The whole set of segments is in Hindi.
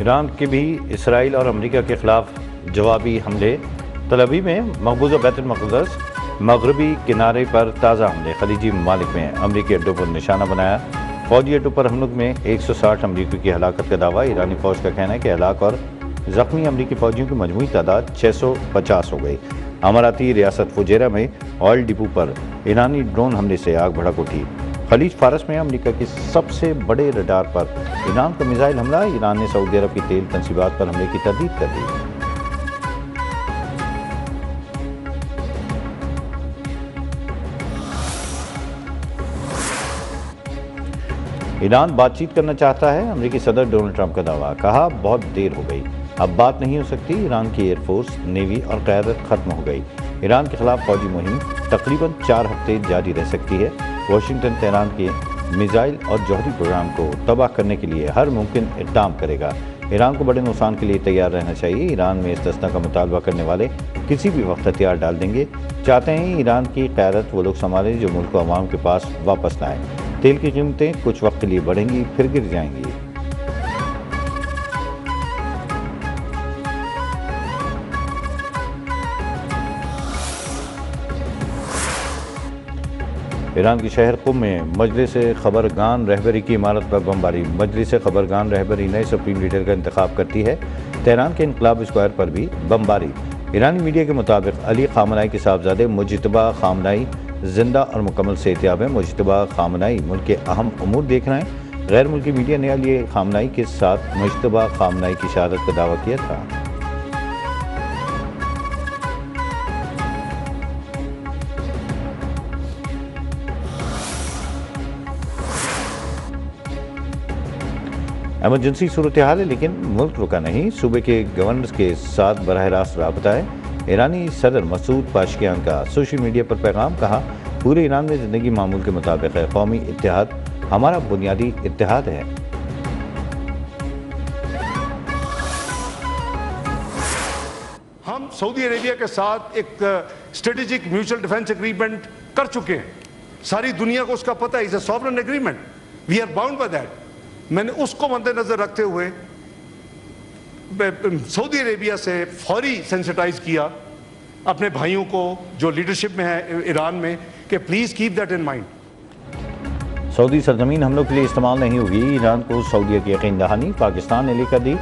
ईरान के भी इसराइल और अमेरिका के खिलाफ जवाबी हमले। तल अवीव में मकबूजा बैतुल मक़दस मगरबी किनारे पर ताज़ा हमले। खलीजी ममालिक में अमरीकी अड्डों पर निशाना बनाया। फौजी अड्डों पर हमलों में 160 अमरीकी की हलाकत का दावा। ईरानी फौज का कहना है कि हलाक और जख्मी अमरीकी फौजियों की मजमूई तादाद 650 हो गई। अमाराती रियासत फुजेरा में ऑयल डिपो पर ईरानी ड्रोन हमले से आग भड़क उठी। खलीज फारस में अमेरिका के सबसे बड़े रडार पर ईरान का मिसाइल हमला। ईरान ने सऊदी अरब की तेल तंसीबात पर हमले की तरदीद कर दी। ईरान बातचीत करना चाहता है, अमेरिकी सदर डोनाल्ड ट्रंप का दावा। कहा, बहुत देर हो गई, अब बात नहीं हो सकती। ईरान की एयरफोर्स, नेवी और क़यादत खत्म हो गई। ईरान के खिलाफ फौजी मुहिम तकरीबन 4 हफ्ते जारी रह सकती है। वाशिंगटन तेहरान के मिसाइल और जौहरी प्रोग्राम को तबाह करने के लिए हर मुमकिन इक़दाम करेगा। ईरान को बड़े नुकसान के लिए तैयार रहना चाहिए। ईरान में इस्तिस्ना का मुतालबा करने वाले किसी भी वक्त हथियार डाल देंगे। चाहते हैं ईरान की क़यादत वो लोग संभालें जो मुल्क को अवाम के पास वापस लाएं। तेल की कीमतें कुछ वक्त के लिए बढ़ेंगी, फिर गिर जाएंगी। ईरान के शहर कुम में मजलिस खबरगान रहबरी की इमारत पर बमबारी। मजलिस खबरगान रहबरी नए सुप्रीम लीडर का इंतखाब करती है। तेहरान के इनकलाब स्क्वायर पर भी बमबारी। ईरानी मीडिया के मुताबिक अली खामनाई के साहबजादे मुजतबा खामनाई जिंदा और मुकम्मल सेहतियाब हैं। मुजतबा खामनाई मुल्क के अहम उमूर देख रहे हैं। गैर मुल्की मीडिया ने अली खामनाई के साथ मुजतबा खामनाई की शहादत का दावा किया था। एमरजेंसी सूरत हाल है, लेकिन मुल्क रुका नहीं। सूबे के गवर्नर के साथ बराह रास्त राबता है। ईरानी सदर मसूद पाशकियान का सोशल मीडिया पर पैगाम। कहा, पूरे ईरान में ज़िंदगी मामूल के मुताबिक है। कौमी इत्तेहाद हमारा बुनियादी इत्तेहाद है। हम सऊदी अरेबिया के साथ एक स्ट्रेटेजिक म्यूचुअल डिफेंस एग्रीमेंट कर चुके हैं। सारी दुनिया को उसका पता है। It's a sovereign agreement, we are bound by that. मैंने उसको मद्देनजर रखते हुए सऊदी अरेबिया से फौरी सेंसिटाइज किया अपने भाइयों को जो लीडरशिप में है ईरान में कि please keep that in mind. Saudi सरजमीन हमलों के लिए इस्तेमाल नहीं होगी। ईरान को सऊदीया की यकीन दहानी। पाकिस्तान ने लिखा दी,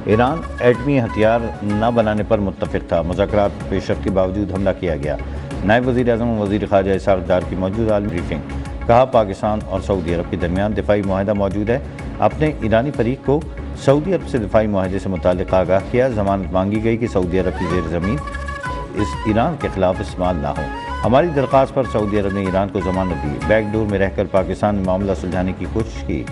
ईरान एटमी हथियार न बनाने पर मुत्तफिक था। मुज़ाकरात पेशरफ के बावजूद हमला किया गया। नायब वज़ीर आज़म और वज़ीर ख़ारजा इसहाक़ डार की मौजूदा आलमी ब्रीफिंग। कहा, पाकिस्तान और सऊदी अरब के दरमियान दिफाई मुआहदा मौजूद है। अपने ईरानी फरीक को सऊदी अरब से दिफाई मुआहदे से मुताल्लिक़ आगाह किया। ज़मानत मांगी गई कि सऊदी अरब की ज़ेर ज़मीन इस ईरान के खिलाफ इस्तेमाल ना हो। हमारी दरख्वास्त पर सऊदी अरब ने ईरान को ज़मानत दी। बैकडोर में रहकर पाकिस्तान ने मामला सुलझाने की कोशिश की।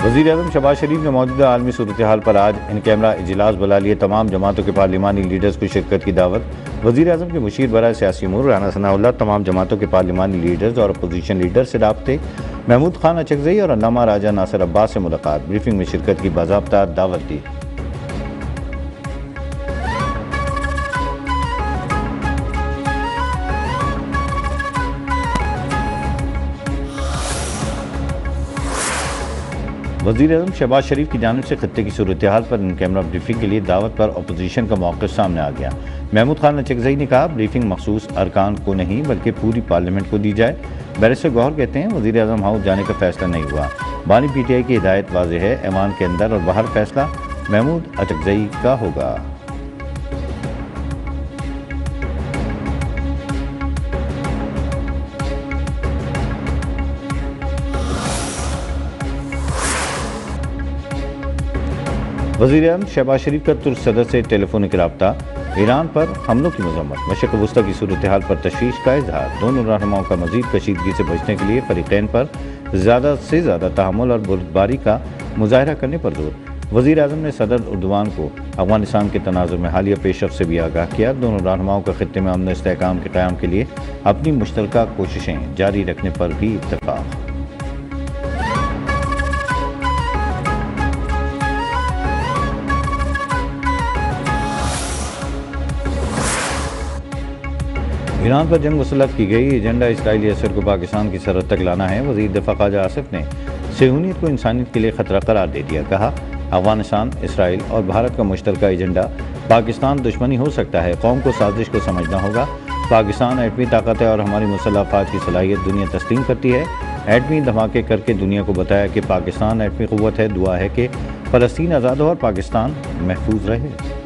वज़ीर आज़म शहबाज शरीफ ने मौजूदा आलमी सूरत हाल पर आज इन कैमरा इजलास बुला लिए। तमाम जमातों के पार्लिमानी लीडर्स को शिरकत की दावत। वज़ीर आज़म के मुशीर बराए सियासी उमूर राना सनाउल्लाह तमाम जमातों के पार्लिमानी लीडर्स और अपोजिशन लीडर से राब्ते। महमूद खान अचकज़ई और अल्लामा राजा नासिर अब्बास से मुलाकात। ब्रीफिंग में शिरकत की बाज़ाब्ता दावत दी। वज़ीर आज़म शहबाज शरीफ की जानिब से खत्ते की सूरत हाल पर इन कैमरा ब्रीफिंग के लिए दावत पर अपोजिशन का मौक़िफ़ सामने आ गया। महमूद खान अचकज़ई ने कहा, ब्रीफिंग मखसूस अरकान को नहीं बल्कि पूरी पार्लियामेंट को दी जाए। बैरिस्टर गौहर कहते हैं, वज़ीर आज़म हाउस जाने का फैसला नहीं हुआ। बानी PTI की हिदायत वाज़ेह है, ऐवान के अंदर और बाहर फैसला महमूद अचकज़ई का होगा। वज़ीर आज़म शहबाज शरीफ का तुर्क सदर से टेलीफोनिक रब्ता। ईरान पर हमलों की मज़म्मत। मशरिक़ वस्ता की सूरत हाल पर तशवीश का इजहार। दोनों रहनुमाओं का मज़ीद कशीदगी से बचने के लिए फ़रीक़ैन पर ज़्यादा से ज़्यादा तहम्मुल और बुर्दबारी का मुज़ाहरा करने पर जोर। वज़ीर आज़म ने सदर उर्दवान को अफ़गानिस्तान के तनाज़ुर में हालिया पेशरफ से भी आगाह किया। दोनों रहनुमाओं का ख़ित्ते में अमन व इस्तेहकाम के क़याम के लिए अपनी मुश्तरका कोशिशें जारी रखने पर भी इत्तफ़ाक़। ईरान पर जंग मुसल्लत की गई। एजेंडा इसराइली असर को पाकिस्तान की सरहद तक लाना है। वज़ीर दिफा ख्वाजा आसिफ ने सेहूनियत को इंसानियत के लिए खतरा करार दे दिया। कहा, अफगानिस्तान, इसराइल और भारत का मुश्तरका एजेंडा पाकिस्तान दुश्मनी हो सकता है। कौम को साजिश को समझना होगा। पाकिस्तान एटमी ताकत है और हमारी मुसल्लह अफवाज की सलाहियत दुनिया तस्लीम करती है। एटमी धमाके करके दुनिया को बताया कि पाकिस्तान एटमी क़ुव्वत है। दुआ है कि फ़लस्तीन आज़ाद हो और पाकिस्तान महफूज रहे।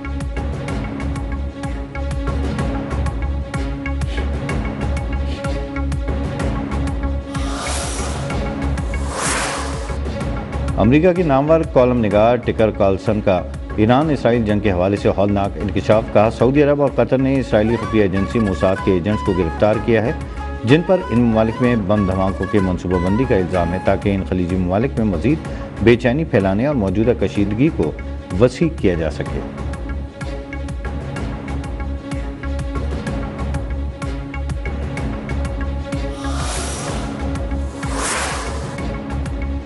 अमेरिका की नामवर कॉलम निगार टिकर कार्लसन का ईरान इसराइल जंग के हवाले से हौलनाक इंकशाफ। कहा, सऊदी अरब और कतर ने इसराइली खुफिया एजेंसी मोसाद के एजेंट्स को गिरफ्तार किया है, जिन पर इन ममालिक में बम धमाकों के मनसूबाबंदी का इल्ज़ाम है, ताकि इन खलीजी ममालिक में मज़ीद बेचैनी फैलाने और मौजूदा कशीदगी को वसी किया जा सके।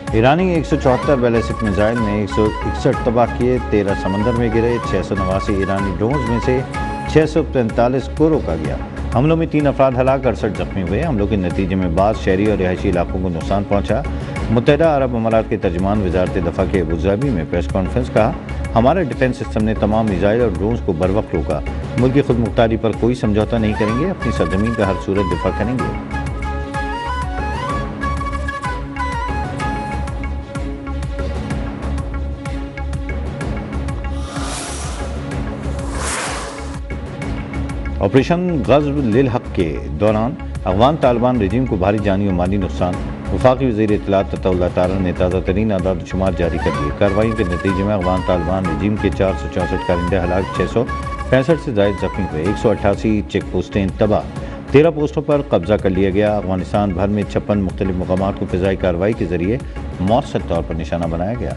ईरानी 174 बैलिस्टिक मिसाइल में 161 तबाह किए, 13 समंदर में गिरे। 689 ईरानी ड्रोन्स में से 645 को रोका गया। हमलों में 3 अफराद हलाक, 68 जख्मी हुए। हमलों के नतीजे में बाद शहरी और रिहायशी इलाकों को नुकसान पहुंचा। मुत्तहिदा अरब अमारात के तर्जुमान वजारत दफ़ा के अबूधाबी में प्रेस कॉन्फ्रेंस। कहा, हमारे डिफेंस सिस्टम ने तमाम मिसाइल और ड्रोन्स को बर वक्त रोका। मुल्क की खुद मुख्तारी पर कोई समझौता नहीं करेंगे। अपनी सरजमीन का हर सूरत दिफा करेंगे। ऑपरेशन ग़ज़्व लिल हक़ के दौरान अफ़गान तालिबान रजीम को भारी जानी और माली नुकसान। वफाकी वज़ीर इत्तलात अताउल्लाह तारा ने ताज़ा तरीन आदाद शुमार जारी कर दिए। कार्रवाई के नतीजे में अफ़गान तालिबान रजीम के 464 कारिंदे हलाक, 665 से ज़ायद जख्मी हुए। 188 चेक पोस्टें तबाह, 13 पोस्टों पर कब्जा कर लिया गया। अफ़गानिस्तान भर में 56 मुख्तलिफ मकामात को फ़िज़ाई कार्रवाई के ज़रिए मौसर तौर पर निशाना बनाया गया।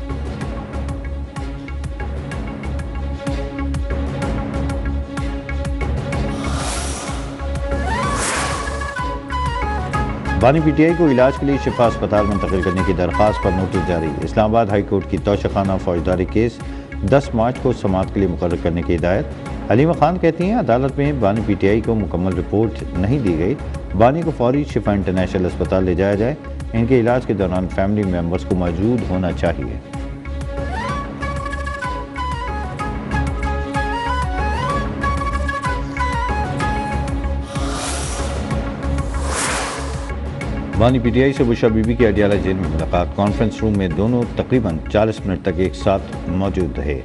बानी पीटीआई को इलाज के लिए शिफा अस्पताल मुंतकिल करने की दरख्वास्त पर नोटिस जारी। इस्लामाबाद हाई कोर्ट की तोशाखाना फौजदारी केस 10 मार्च को समाअत के लिए मुकर्रर करने की हिदायत। हलीमा खान कहती हैं, अदालत में बानी पीटीआई को मुकम्मल रिपोर्ट नहीं दी गई। बानी को फौरी शिफा इंटरनेशनल अस्पताल ले जाया जाए। इनके इलाज के दौरान फैमिली मेम्बर्स को मौजूद होना चाहिए। बानी पीटीआई से बुशरा बीबी की अडियाला जेल में मुलाकात। कॉन्फ्रेंस रूम में दोनों तकरीबन 40 मिनट तक एक साथ मौजूद रहे।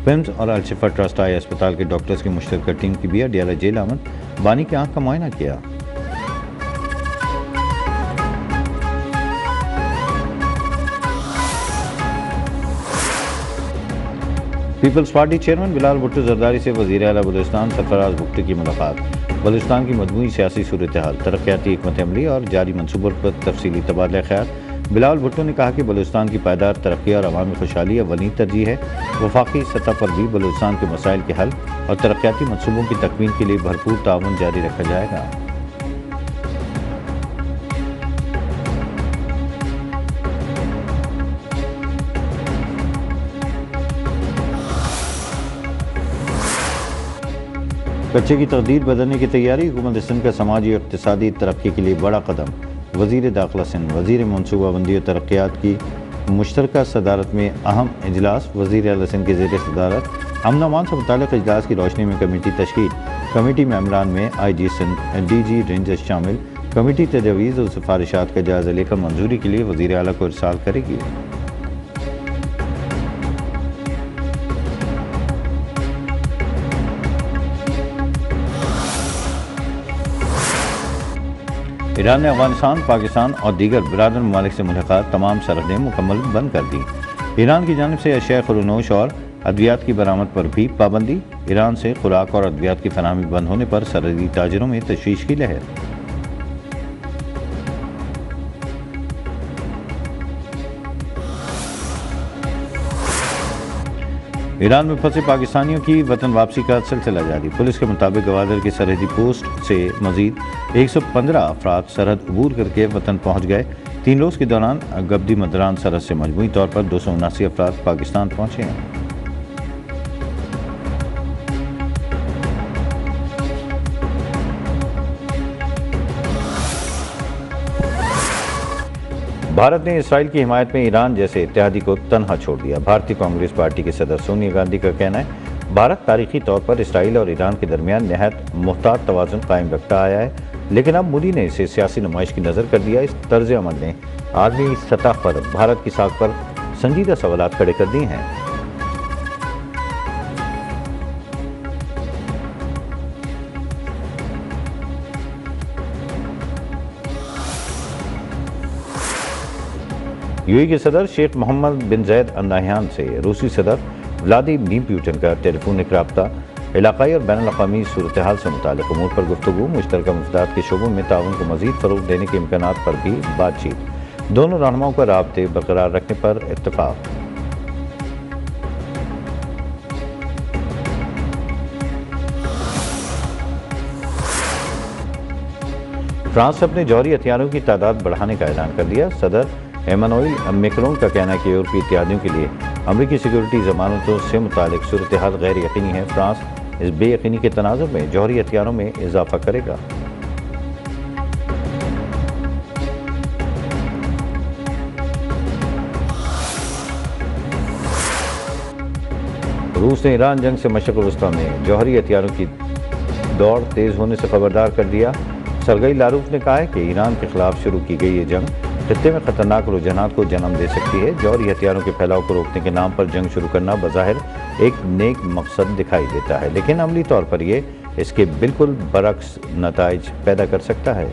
पिम्स और अल-शिफा ट्रस्ट आई अस्पताल के डॉक्टर्स की मुश्तरका टीम की भी अडियाला जेल आमद। बानी की आंख का मुआयना किया। पीपल्स पार्टी चेयरमैन बिलाल भुट्टो जरदारी से वज़ीर आला बलूचिस्तान सरफराज भुट्टो की मुलाकात। बलूचिस्तान की मजमूई सियासी सूरत हाल, तरक्याती हिकमत अमली और जारी मनसूबों पर तफसीली तबादला ख्याल। बिलाल भुट्टो ने कहा कि बलूचिस्तान की पायदार तरक्की और अवामी खुशहाली अव्वली तरजीह है। वफाकी सतह पर भी बलूचिस्तान के मसाइल के हल और तरक्याती मनसूबों की तकमील के लिए भरपूर ताउन जारी रखा जाएगा। कच्चे की तकदीर बदलने की तैयारी। हुकूमत सिंध का समाजी और इक़्तिसादी तरक्की के लिए बड़ा कदम। वज़ीर दाखिला सिंध वज़ीर मनसूबाबंदी और तरक्यात की मुश्तरका सदारत में अहम इजलास। वज़ीर आला सिंध के ज़ेर सदारत अमन अमान से मुताल्लिक़ इजलास की रोशनी में कमेटी तश्कील। कमेटी मेंबरान में IG सिंध, DG रेंजर्स शामिल। कमेटी तजवीज़ और सिफारिशात का जायज़ा लेकर मंजूरी के लिए वज़ीर आला को इरसाल करेगी। ईरान ने अफगानिस्तान, पाकिस्तान और दीगर बिरादर ममालिक से मुलाकात तमाम सरहदें मुकम्मल बंद कर दी। ईरान की जानिब से अशिया खुरनोश और अद्वियात की बरामद पर भी पाबंदी। ईरान से खुराक और अद्वियात की फराहमी बंद होने पर सरहदी ताजिरों में तशवीश की लहर। ईरान में फंसे पाकिस्तानियों की वतन वापसी का सिलसिला जारी। पुलिस के मुताबिक गवादर की सरहदी पोस्ट से मजीद 115 अफराद सरहद अबूर करके वतन पहुँच गए। 3 रोज़ के दौरान गब्दी मदरान सरहद से मजमूई तौर पर 279 अफराद पाकिस्तान पहुँचे हैं। भारत ने इसराइल की हिमायत में ईरान जैसे इत्तेहादी को तनहा छोड़ दिया। भारतीय कांग्रेस पार्टी के सदर सोनिया गांधी का कहना है, भारत तारीखी तौर पर इसराइल और ईरान के दरमियान निहायत मुहतात तवाज़ुन कायम रखता आया है, लेकिन अब मोदी ने इसे सियासी नुमाइश की नज़र कर दिया। इस तर्ज अमल ने आलमी सतह पर भारत की साख पर संजीदा सवालात खड़े कर दिए हैं। यूएई के सदर शेख मोहम्मद बिन ज़ायद अल नाह्यान से रूसी सदर व्लादिमीर पुतिन का टेलीफोनिक रब्ता इलाकाई और बैनुल-अक़वामी सूरत हाल से मुताल्लिक़ उमूर पर गुफ्तगू, मुश्तरका मफदात के शोबों में ताउन को मज़ीद फ़रोग़ देने के इम्कानात पर भी बातचीत। दोनों रहनुमाओं का राब्ते बरकरार रखने पर इत्तफ़ाक़। फ्रांस ने अपने जौहरी हथियारों की तादाद बढ़ाने का ऐलान कर दिया। सदर इमैनुएल मैक्रोन का कहना है कि यूरोपीय इत्तेहादियों के लिए अमरीकी सिक्योरिटी ज़मानतों से मुतालिक सूरत हाल गैर यकीनी है। फ्रांस इस बेयकीनी के तनाज़ुर में जौहरी हथियारों में इजाफा करेगा। रूस ने ईरान जंग से मशरिक़ वस्ता में जौहरी हथियारों की दौड़ तेज़ होने से खबरदार कर दिया। सरगई लारूफ ने कहा है कि ईरान के खिलाफ शुरू की गई ये जंग खित्ते में खतरनाक रुझानात को जन्म दे सकती है। जौहरी हथियारों के फैलाव को रोकने के नाम पर जंग शुरू करना बज़ाहिर एक नेक मकसद दिखाई देता है, लेकिन अमली तौर पर यह इसके बिल्कुल बरअक्स नताइज पैदा कर सकता है।